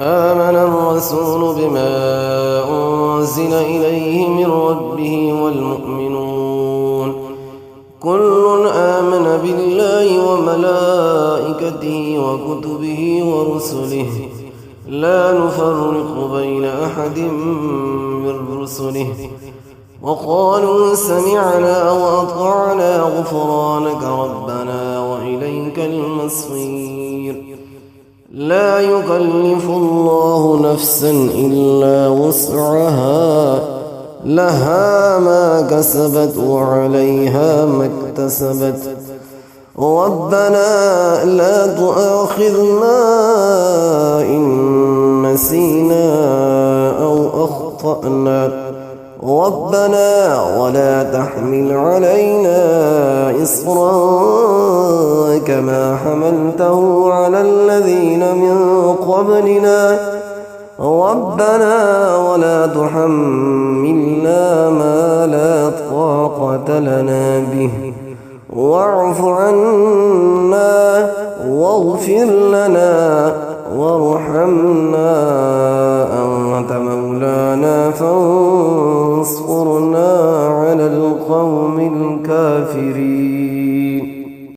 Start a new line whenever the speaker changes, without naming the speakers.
آمن الرسول بما أنزل إليه من ربه والمؤمنون كل آمن بالله وملائكته وكتبه ورسله لا نفرق بين أحد من رسله وقالوا سمعنا وأطعنا غفرانك ربنا وإليك المصير لا يكلف الله نفسا إلا وسعها لها ما كسبت وعليها ما اكتسبت ربنا لا تؤاخذنا إن نسينا أو أخطأنا ربنا ولا تحمل علينا إصرا كما حملته على الذين من قبلنا ربنا ولا تحملنا ما لا طاقة لنا به واعف عنا واغفر لنا وارحمنا أنت مولانا فانصرنا على القوم الكافرين.